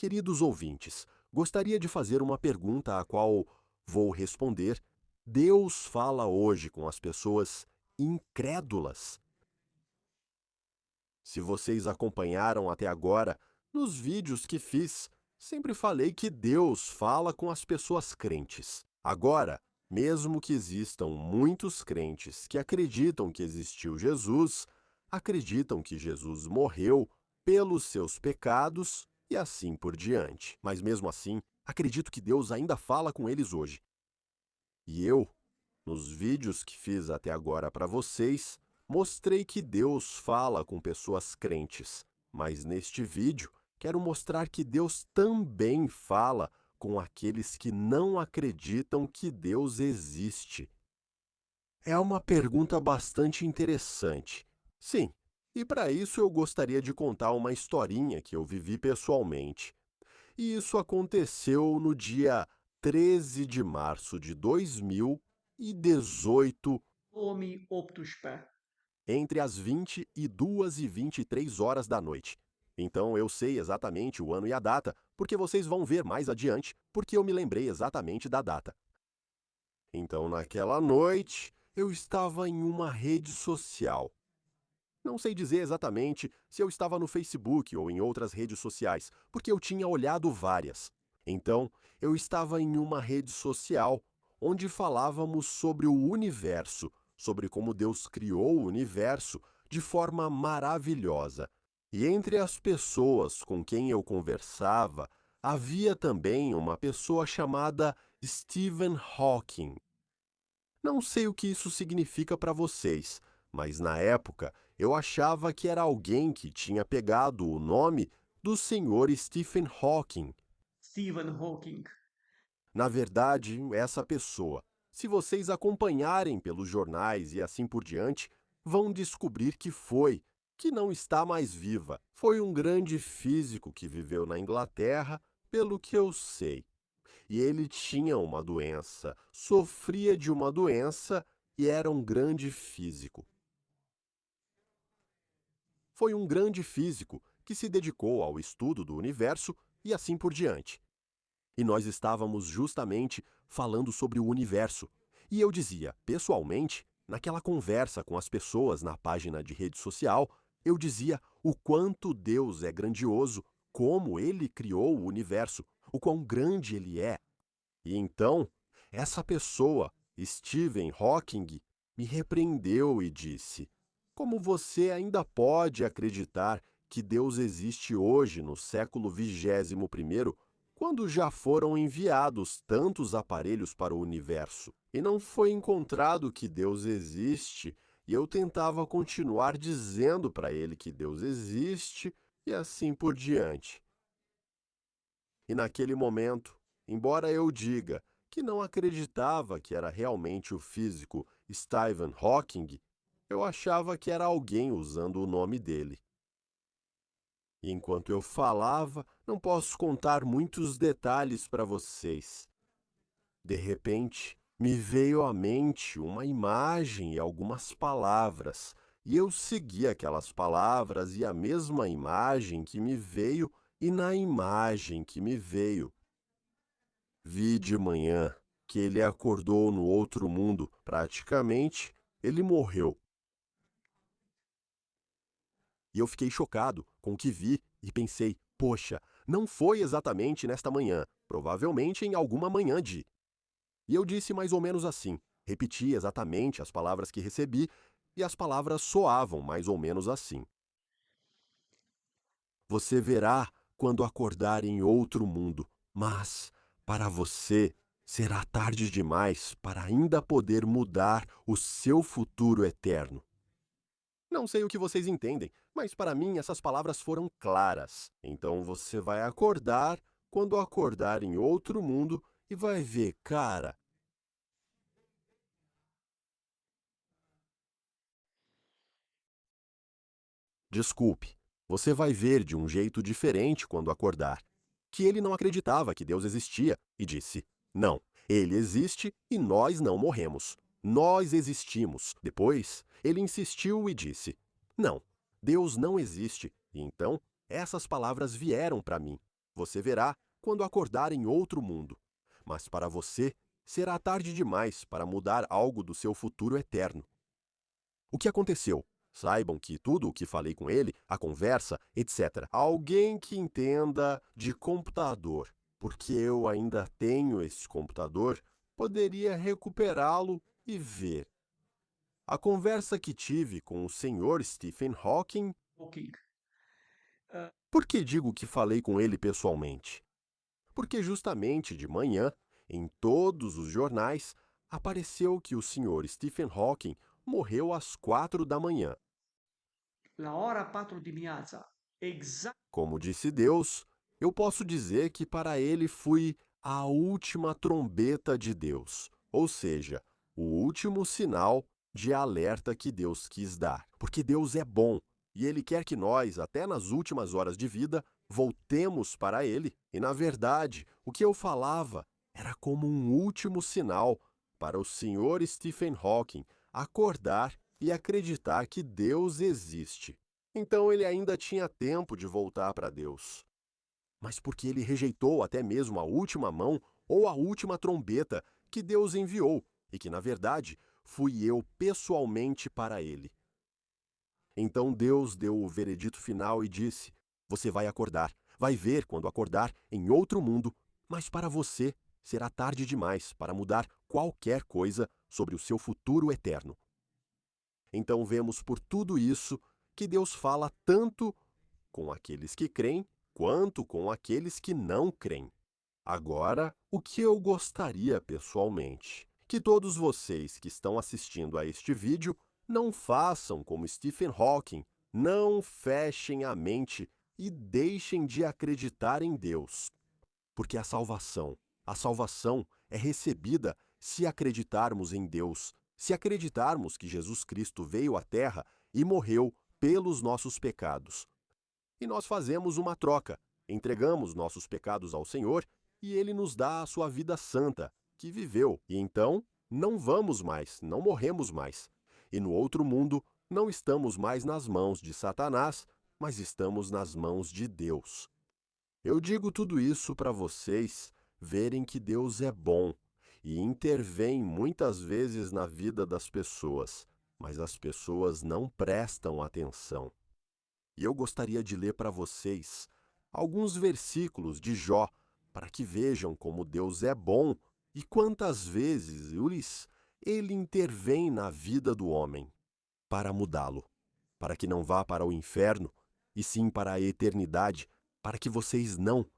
Queridos ouvintes, gostaria de fazer uma pergunta a qual vou responder. Deus fala hoje com as pessoas incrédulas? Se vocês acompanharam até agora, nos vídeos que fiz, sempre falei que Deus fala com as pessoas crentes. Agora, mesmo que existam muitos crentes que acreditam que existiu Jesus, acreditam que Jesus morreu pelos seus pecados e assim por diante. Mas mesmo assim, acredito que Deus ainda fala com eles hoje. E eu, nos vídeos que fiz até agora para vocês, mostrei que Deus fala com pessoas crentes, mas neste vídeo quero mostrar que Deus também fala com aqueles que não acreditam que Deus existe. É uma pergunta bastante interessante. Sim, e para isso eu gostaria de contar uma historinha que eu vivi pessoalmente. E isso aconteceu no dia 13 de março de 2018, entre as 22 e 23 horas da noite. Então eu sei exatamente o ano e a data, porque vocês vão ver mais adiante, porque eu me lembrei exatamente da data. Então naquela noite eu estava em uma rede social. Não sei dizer exatamente se eu estava no Facebook ou em outras redes sociais, porque eu tinha olhado várias. Então, eu estava em uma rede social onde falávamos sobre o universo, sobre como Deus criou o universo de forma maravilhosa. E entre as pessoas com quem eu conversava, havia também uma pessoa chamada Stephen Hawking. Não sei o que isso significa para vocês, mas na época eu achava que era alguém que tinha pegado o nome do senhor Stephen Hawking. Stephen Hawking. Na verdade, essa pessoa, se vocês acompanharem pelos jornais e assim por diante, vão descobrir que não está mais viva. Foi um grande físico que viveu na Inglaterra, pelo que eu sei. E ele tinha uma doença, sofria de uma doença e era um grande físico. Foi um grande físico que se dedicou ao estudo do universo e assim por diante. E nós estávamos justamente falando sobre o universo. E eu dizia, pessoalmente, naquela conversa com as pessoas na página de rede social, eu dizia o quanto Deus é grandioso, como Ele criou o universo, o quão grande Ele é. E então, essa pessoa, Stephen Hawking, me repreendeu e disse: como você ainda pode acreditar que Deus existe hoje, no século 21º, quando já foram enviados tantos aparelhos para o universo? E não foi encontrado que Deus existe, e eu tentava continuar dizendo para ele que Deus existe, e assim por diante. E naquele momento, embora eu diga que não acreditava que era realmente o físico Stephen Hawking, eu achava que era alguém usando o nome dele. E enquanto eu falava, não posso contar muitos detalhes para vocês. De repente, me veio à mente uma imagem e algumas palavras, e eu segui aquelas palavras e a mesma imagem que me veio, e na imagem que me veio, vi de manhã que ele acordou no outro mundo, praticamente, ele morreu. E eu fiquei chocado com o que vi e pensei, poxa, não foi exatamente nesta manhã, provavelmente em alguma manhã de... E eu disse mais ou menos assim, repeti exatamente as palavras que recebi e as palavras soavam mais ou menos assim. Você verá quando acordar em outro mundo, mas, para você, será tarde demais para ainda poder mudar o seu futuro eterno. Não sei o que vocês entendem, mas para mim essas palavras foram claras. Então você vai acordar quando acordar em outro mundo e vai ver, cara. Desculpe, você vai ver de um jeito diferente quando acordar. Que ele não acreditava que Deus existia e disse: não, ele existe e nós não morremos. Nós existimos. Depois, ele insistiu e disse: não, Deus não existe. E então, essas palavras vieram para mim. você verá quando acordar em outro mundo. Mas para você, será tarde demais para mudar algo do seu futuro eterno. O que aconteceu? Saibam que tudo o que falei com ele, a conversa, etc. Alguém que entenda de computador, porque eu ainda tenho esse computador, poderia recuperá-lo e ver. A conversa que tive com o Sr. Stephen Hawking. Hawking. Por que digo que falei com ele pessoalmente? Porque justamente de manhã, em todos os jornais, apareceu que o Sr. Stephen Hawking morreu às 4 da manhã. La ora 4 dimineața. Exact. Como disse Deus, eu posso dizer que para ele fui a última trombeta de Deus, ou seja, o último sinal de alerta que Deus quis dar. Porque Deus é bom e Ele quer que nós, até nas últimas horas de vida, voltemos para Ele. E, na verdade, o que eu falava era como um último sinal para o Sr. Stephen Hawking acordar e acreditar que Deus existe. Então ele ainda tinha tempo de voltar para Deus. Mas porque ele rejeitou até mesmo a última mão ou a última trombeta que Deus enviou, e que, na verdade, fui eu pessoalmente para ele. Então Deus deu o veredito final e disse: você vai acordar, vai ver quando acordar em outro mundo, mas para você será tarde demais para mudar qualquer coisa sobre o seu futuro eterno. Então vemos por tudo isso que Deus fala tanto com aqueles que creem, quanto com aqueles que não creem. Agora, o que eu gostaria pessoalmente? Que todos vocês que estão assistindo a este vídeo não façam como Stephen Hawking, não fechem a mente e deixem de acreditar em Deus. Porque a salvação é recebida se acreditarmos em Deus, se acreditarmos que Jesus Cristo veio à Terra e morreu pelos nossos pecados. E nós fazemos uma troca, entregamos nossos pecados ao Senhor e Ele nos dá a sua vida santa, que viveu. E então, não vamos mais, não morremos mais. E no outro mundo, não estamos mais nas mãos de Satanás, mas estamos nas mãos de Deus. Eu digo tudo isso para vocês verem que Deus é bom e intervém muitas vezes na vida das pessoas, mas as pessoas não prestam atenção. E eu gostaria de ler para vocês alguns versículos de Jó, para que vejam como Deus é bom e quantas vezes ele intervém na vida do homem para mudá-lo, para que não vá para o inferno, e sim para a eternidade, para que vocês não,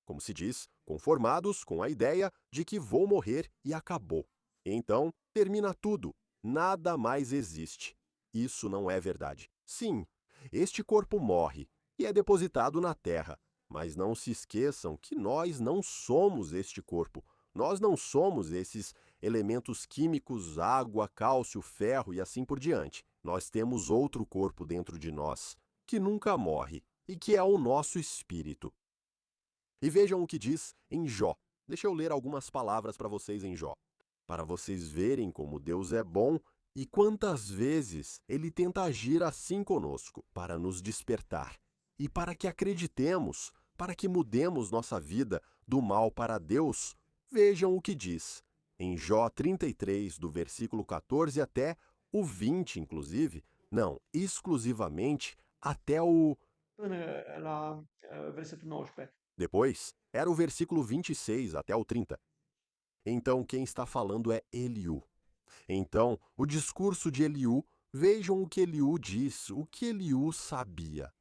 como se diz, conformados com a ideia de que vou morrer e acabou. Então, termina tudo. Nada mais existe. Isso não é verdade. Sim, este corpo morre e é depositado na terra, mas não se esqueçam que nós não somos este corpo. Nós não somos esses elementos químicos, água, cálcio, ferro e assim por diante. Nós temos outro corpo dentro de nós, que nunca morre e que é o nosso espírito. E vejam o que diz em Jó. Deixa eu ler algumas palavras para vocês em Jó, para vocês verem como Deus é bom e quantas vezes Ele tenta agir assim conosco, para nos despertar e para que acreditemos, para que mudemos nossa vida do mal para Deus. Vejam o que diz em Jó 33, do versículo 14 até o 20, inclusive, não, exclusivamente até o... Până la versetul 19. Depois, era o versículo 26 até o 30. Então, quem está falando é Eliú. Então, o discurso de Eliú, vejam o que Eliú diz, o que Eliú sabia.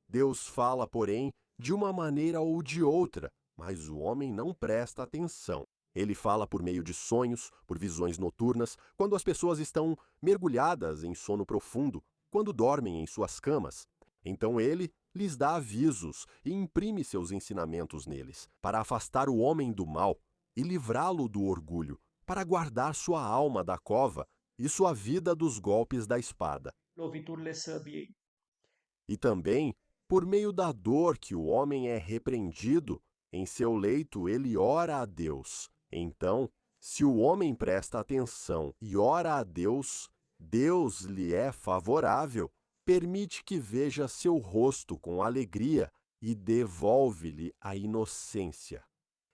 Deus fala, porém, de uma maneira ou de outra, mas o homem não presta atenção. Ele fala por meio de sonhos, por visões noturnas, quando as pessoas estão mergulhadas em sono profundo, quando dormem em suas camas. Então ele lhes dá avisos e imprime seus ensinamentos neles, para afastar o homem do mal e livrá-lo do orgulho, para guardar sua alma da cova e sua vida dos golpes da espada. Loviturile săbiei. E também, por meio da dor que o homem é repreendido, em seu leito ele ora a Deus. Então, se o homem presta atenção e ora a Deus, Deus lhe é favorável. permite que veja seu rosto com alegria e devolve-lhe a inocência.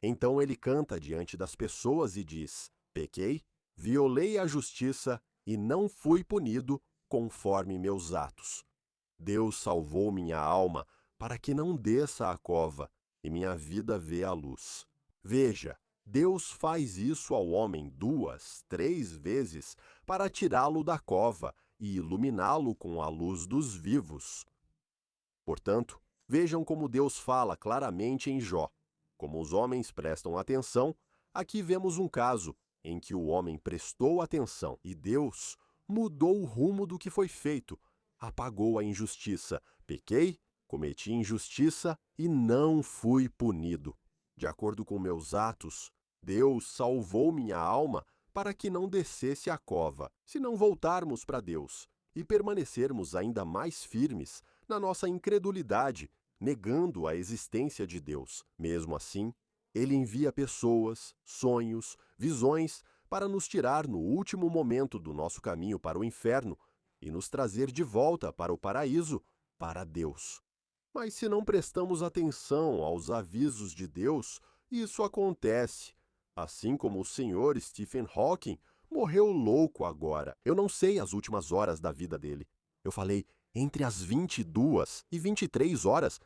Então ele canta diante das pessoas e diz: pequei, violei a justiça e não fui punido conforme meus atos. Deus salvou minha alma para que não desça à cova e minha vida vê a luz. Veja, Deus faz isso ao homem 2, 3 vezes para tirá-lo da cova e iluminá-lo com a luz dos vivos. Portanto, vejam como Deus fala claramente em Jó. Como os homens prestam atenção, aqui vemos um caso em que o homem prestou atenção e Deus mudou o rumo do que foi feito, apagou a injustiça. Pequei, cometi injustiça e não fui punido. De acordo com meus atos, Deus salvou minha alma para que não descesse à cova. Se não voltarmos para Deus e permanecermos ainda mais firmes na nossa incredulidade, negando a existência de Deus, mesmo assim, Ele envia pessoas, sonhos, visões para nos tirar no último momento do nosso caminho para o inferno e nos trazer de volta para o paraíso, para Deus. Mas se não prestamos atenção aos avisos de Deus, isso acontece. Assim como o senhor Stephen Hawking morreu louco agora. Eu não sei as últimas horas da vida dele. Eu falei entre as 22 e 23 horas.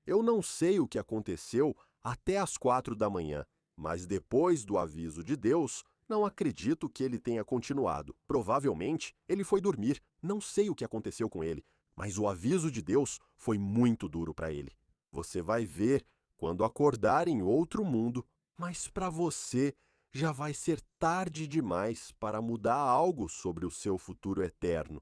Eu não sei o que aconteceu até as 4 da manhã, mas depois do aviso de Deus, não acredito que ele tenha continuado. Provavelmente, ele foi dormir. Não sei o que aconteceu com ele, mas o aviso de Deus foi muito duro para ele. Você vai ver quando acordar em outro mundo, mas para você já vai ser tarde demais para mudar algo sobre o seu futuro eterno.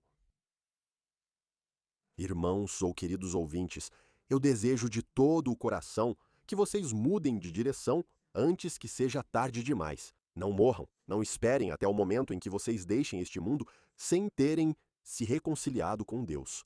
Irmãos ou queridos ouvintes, eu desejo de todo o coração que vocês mudem de direção antes que seja tarde demais. Não morram, não esperem até o momento em que vocês deixem este mundo sem terem se reconciliado com Deus.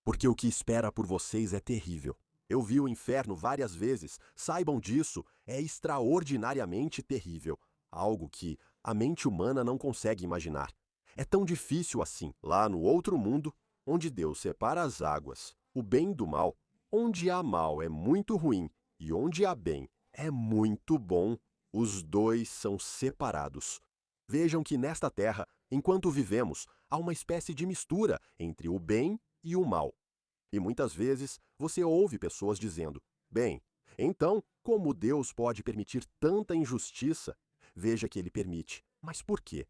Porque o que espera por vocês é terrível. Eu vi o inferno várias vezes, saibam disso, é extraordinariamente terrível. Algo que a mente humana não consegue imaginar. É tão difícil assim, lá no outro mundo, onde Deus separa as águas, o bem do mal, onde há mal é muito ruim e onde há bem é muito bom, os dois são separados. Vejam que nesta terra, enquanto vivemos, há uma espécie de mistura entre o bem e o mal. E muitas vezes você ouve pessoas dizendo: bem, então, como Deus pode permitir tanta injustiça? Veja que ele permite. Mas por quê?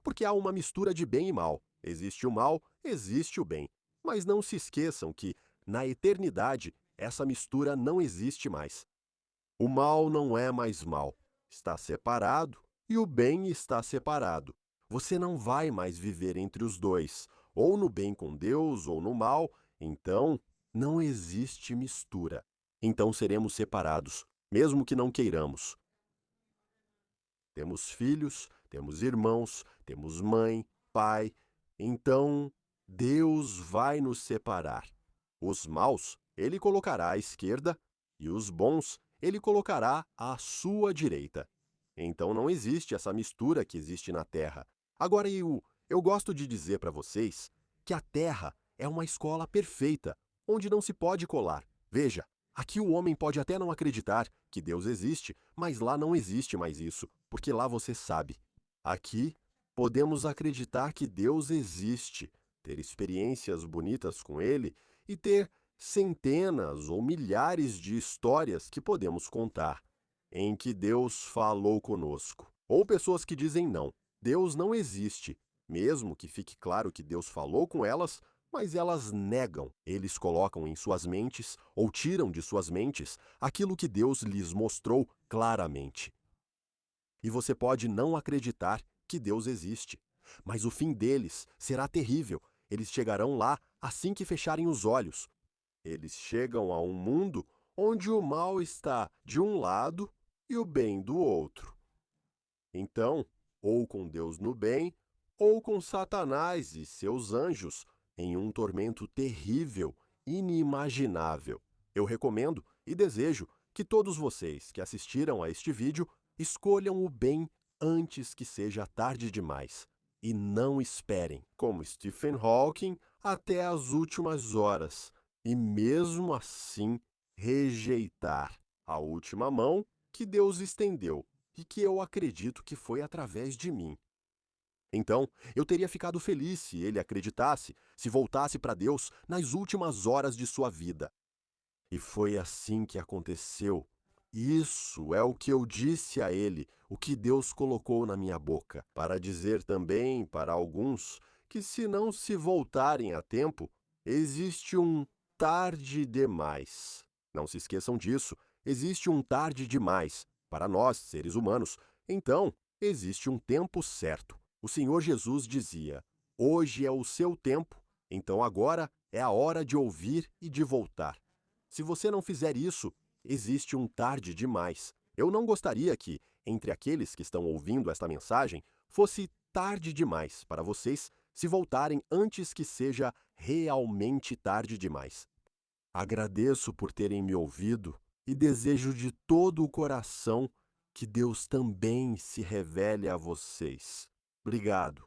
Porque há uma mistura de bem e mal. Existe o mal, existe o bem. Mas não se esqueçam que, na eternidade, essa mistura não existe mais. O mal não é mais mal. Está separado e o bem está separado. Você não vai mais viver entre os dois, ou no bem com Deus ou no mal. Então, não existe mistura. Então seremos separados, mesmo que não queiramos. Temos filhos, temos irmãos, temos mãe, pai. Então, Deus vai nos separar. Os maus, Ele colocará à esquerda, e os bons, Ele colocará à sua direita. Então não existe essa mistura que existe na Terra. Agora, eu gosto de dizer para vocês que a Terra é uma escola perfeita, onde não se pode colar. Veja, aqui o homem pode até não acreditar que Deus existe, mas lá não existe mais isso, porque lá você sabe. Aqui, podemos acreditar que Deus existe, ter experiências bonitas com Ele e ter centenas ou milhares de histórias que podemos contar, em que Deus falou conosco. Ou pessoas que dizem não, Deus não existe, mesmo que fique claro que Deus falou com elas, mas elas negam. Eles colocam em suas mentes ou tiram de suas mentes aquilo que Deus lhes mostrou claramente. E você pode não acreditar que Deus existe, mas o fim deles será terrível. Eles chegarão lá assim que fecharem os olhos. Eles chegam a um mundo onde o mal está de um lado e o bem do outro. Então, ou com Deus no bem, ou com Satanás e seus anjos em um tormento terrível, inimaginável. Eu recomendo e desejo que todos vocês que assistiram a este vídeo escolham o bem antes que seja tarde demais. E não esperem, como Stephen Hawking, até as últimas horas e, mesmo assim, rejeitar a última mão que Deus estendeu e que eu acredito que foi através de mim. Então, eu teria ficado feliz se ele acreditasse, se voltasse para Deus nas últimas horas de sua vida. E foi assim que aconteceu. Isso é o que eu disse a ele, o que Deus colocou na minha boca, para dizer também para alguns que, se não se voltarem a tempo, existe um tarde demais. Não se esqueçam disso, existe um tarde demais para nós, seres humanos. Então, existe um tempo certo. O Senhor Jesus dizia: hoje é o seu tempo, então agora é a hora de ouvir e de voltar. Se você não fizer isso, existe um tarde demais. Eu não gostaria que, entre aqueles que estão ouvindo esta mensagem, fosse tarde demais para vocês se voltarem antes que seja realmente tarde demais. Agradeço por terem me ouvido e desejo de todo o coração que Deus também se revele a vocês. Obrigado.